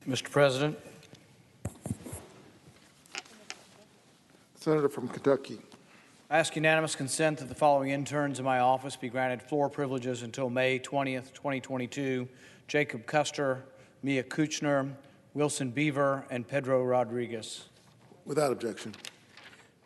Mr. President. Senator from Kentucky. I ask unanimous consent that the following interns in my office be granted floor privileges until May 20th, 2022. Jacob Custer, Mia Kuchner, Wilson Beaver, and Pedro Rodriguez. Without objection.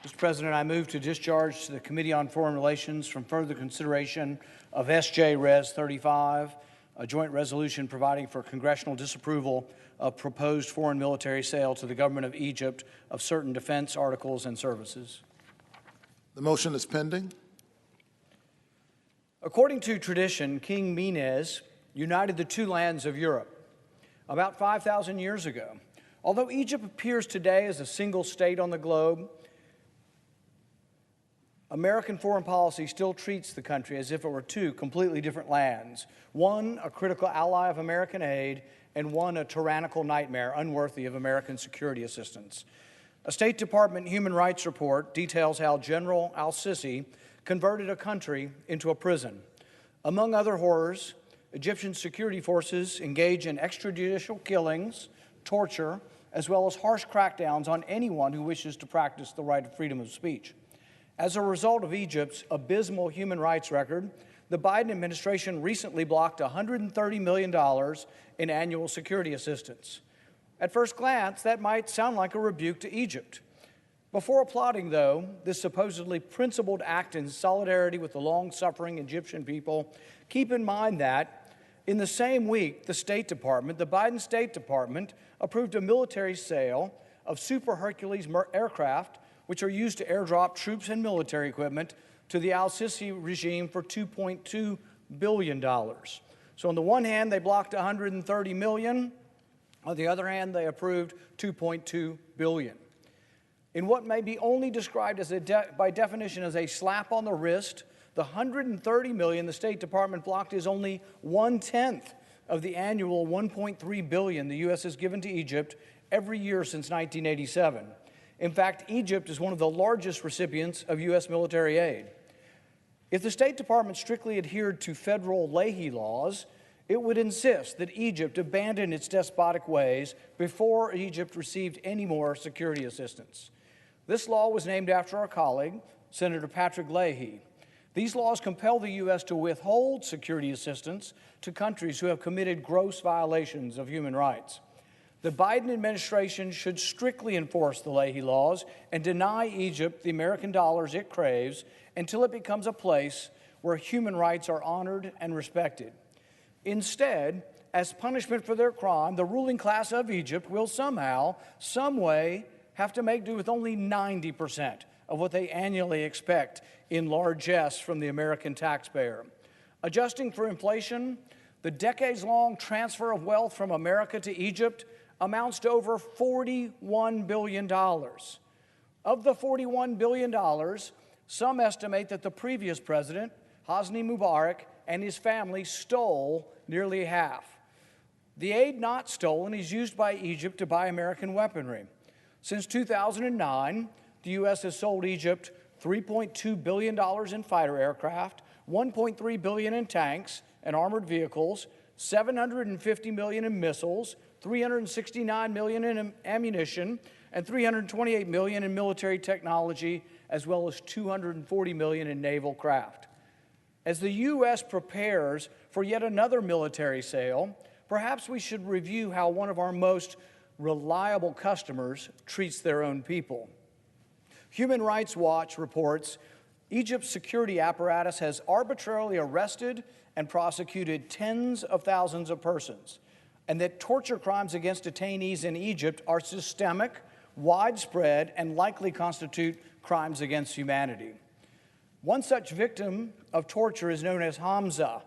Mr. President, I move to discharge the Committee on Foreign Relations from further consideration of S.J. Res. 35, a joint resolution providing for congressional disapproval of proposed foreign military sale to the government of Egypt of certain defense articles and services. The motion is pending. According to tradition, King Menes united the two lands of Europe about 5,000 years ago. Although Egypt appears today as a single state on the globe, American foreign policy still treats the country as if it were two completely different lands, one a critical ally of American aid and one a tyrannical nightmare unworthy of American security assistance. A State Department human rights report details how General al-Sisi converted a country into a prison. Among other horrors, Egyptian security forces engage in extrajudicial killings, torture, as well as harsh crackdowns on anyone who wishes to practice the right of freedom of speech. As a result of Egypt's abysmal human rights record, the Biden administration recently blocked $130 million in annual security assistance. At first glance, that might sound like a rebuke to Egypt. Before applauding, though, this supposedly principled act in solidarity with the long-suffering Egyptian people, keep in mind that in the same week, the Biden State Department approved a military sale of Super Hercules aircraft, which are used to airdrop troops and military equipment to the al-Sisi regime for $2.2 billion. So on the one hand, they blocked $130 million. On the other hand, they approved $2.2 billion. In what may be only described as by definition as a slap on the wrist, the $130 million the State Department blocked is only 1/10 of the annual $1.3 billion the U.S. has given to Egypt every year since 1987. In fact, Egypt is one of the largest recipients of U.S. military aid. If the State Department strictly adhered to federal Leahy laws, it would insist that Egypt abandon its despotic ways before Egypt received any more security assistance. This law was named after our colleague, Senator Patrick Leahy. These laws compel the U.S. to withhold security assistance to countries who have committed gross violations of human rights. The Biden administration should strictly enforce the Leahy laws and deny Egypt the American dollars it craves until it becomes a place where human rights are honored and respected. Instead, as punishment for their crime, the ruling class of Egypt will somehow, some way, have to make do with only 90% of what they annually expect in largesse from the American taxpayer. Adjusting for inflation, the decades-long transfer of wealth from America to Egypt amounts to over $41 billion. Of the $41 billion, some estimate that the previous president, Hosni Mubarak, and his family stole nearly half. The aid not stolen is used by Egypt to buy American weaponry. Since 2009, the U.S. has sold Egypt $3.2 billion in fighter aircraft, $1.3 billion in tanks and armored vehicles, $750 million in missiles, $369 million in ammunition, and $328 million in military technology, as well as $240 million in naval craft. As the U.S. prepares for yet another military sale, perhaps we should review how one of our most reliable customers treats their own people. Human Rights Watch reports Egypt's security apparatus has arbitrarily arrested and prosecuted tens of thousands of persons, and that torture crimes against detainees in Egypt are systemic, widespread, and likely constitute crimes against humanity. One such victim of torture is known as Hamza.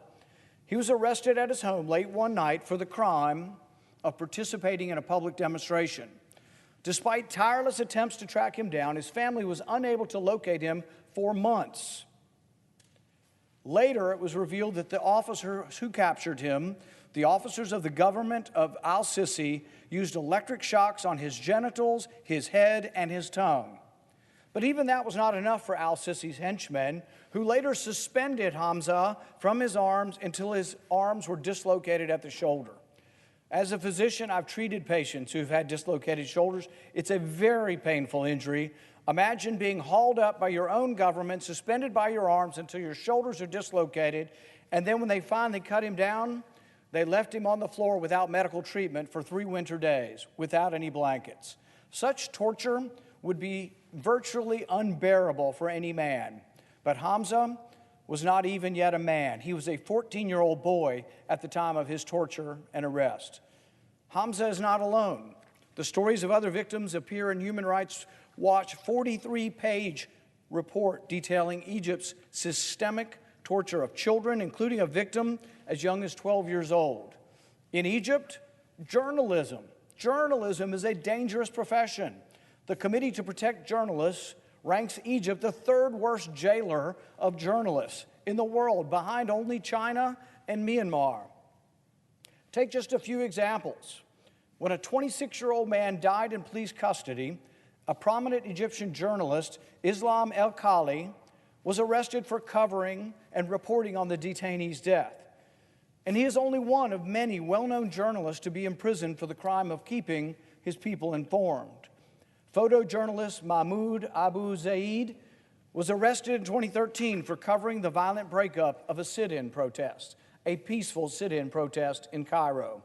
He was arrested at his home late one night for the crime of participating in a public demonstration. Despite tireless attempts to track him down, his family was unable to locate him for months. Later, it was revealed that the officers who captured him, the officers of the government of al-Sisi, used electric shocks on his genitals, his head, and his tongue. But even that was not enough for al-Sisi's henchmen, who later suspended Hamza from his arms until his arms were dislocated at the shoulder. As a physician, I've treated patients who've had dislocated shoulders. It's a very painful injury. Imagine being hauled up by your own government, suspended by your arms until your shoulders are dislocated, and then when they finally cut him down, they left him on the floor without medical treatment for 3 winter days, without any blankets. Such torture would be virtually unbearable for any man. But Hamza was not even yet a man. He was a 14-year-old boy at the time of his torture and arrest. Hamza is not alone. The stories of other victims appear in Human Rights Watch 43-page report detailing Egypt's systemic torture of children, including a victim as young as 12 years old. In Egypt, journalism is a dangerous profession. The Committee to Protect Journalists ranks Egypt the 3rd worst jailer of journalists in the world, behind only China and Myanmar. Take just a few examples. When a 26-year-old man died in police custody, a prominent Egyptian journalist, Islam El-Khali, was arrested for covering and reporting on the detainee's death. And he is only one of many well-known journalists to be imprisoned for the crime of keeping his people informed. Photojournalist Mahmoud Abu Zaid was arrested in 2013 for covering the violent breakup of a sit-in protest, a peaceful sit-in protest in Cairo.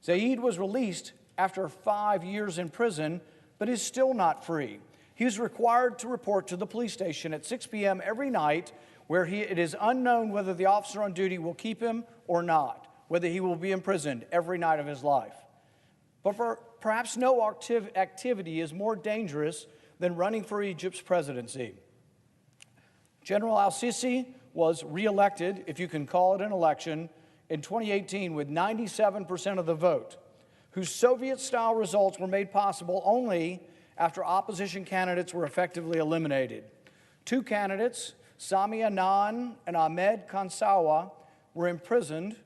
Zaid was released after 5 years in prison, but is still not free. He is required to report to the police station at 6 p.m. every night, where it is unknown whether the officer on duty will keep him or not, whether he will be imprisoned every night of his life. But perhaps no activity is more dangerous than running for Egypt's presidency. General al-Sisi was reelected, if you can call it an election, in 2018 with 97% of the vote, whose Soviet-style results were made possible only after opposition candidates were effectively eliminated. 2 candidates, Sami Anan and Ahmed Kansawa, were imprisoned.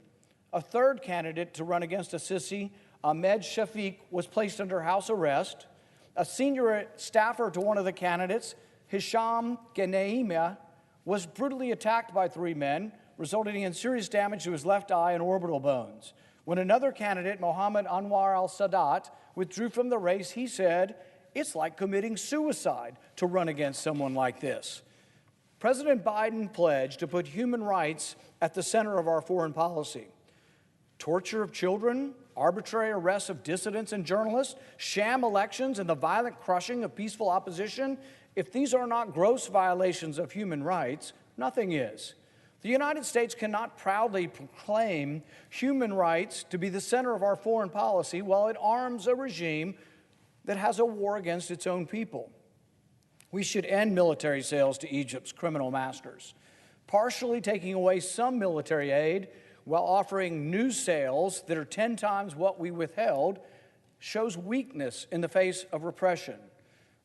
A 3rd candidate to run against Sisi, Ahmed Shafiq, was placed under house arrest. A senior staffer to one of the candidates, Hisham Geneima, was brutally attacked by 3 men, resulting in serious damage to his left eye and orbital bones. When another candidate, Mohammed Anwar al-Sadat, withdrew from the race, he said, "It's like committing suicide to run against someone like this." President Biden pledged to put human rights at the center of our foreign policy. Torture of children, arbitrary arrests of dissidents and journalists, sham elections, and the violent crushing of peaceful opposition, if these are not gross violations of human rights, nothing is. The United States cannot proudly proclaim human rights to be the center of our foreign policy while it arms a regime that has a war against its own people. We should end military sales to Egypt's criminal masters, partially taking away some military aid while offering new sales that are 10 times what we withheld shows weakness in the face of repression.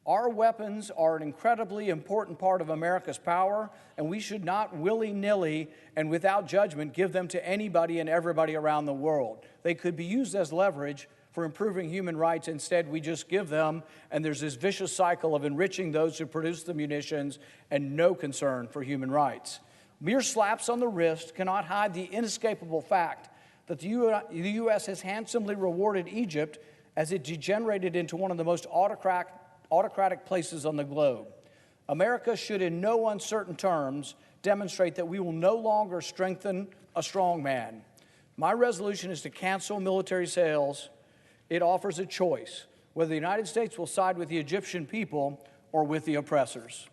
Our weapons are an incredibly important part of America's power, and we should not willy-nilly and without judgment give them to anybody and everybody around the world. They could be used as leverage for improving human rights. Instead, we just give them, and there's this vicious cycle of enriching those who produce the munitions and no concern for human rights. Mere slaps on the wrist cannot hide the inescapable fact that the U.S. has handsomely rewarded Egypt as it degenerated into one of the most autocratic places on the globe. America should in no uncertain terms demonstrate that we will no longer strengthen a strong man. My resolution is to cancel military sales. It offers a choice, whether the United States will side with the Egyptian people or with the oppressors.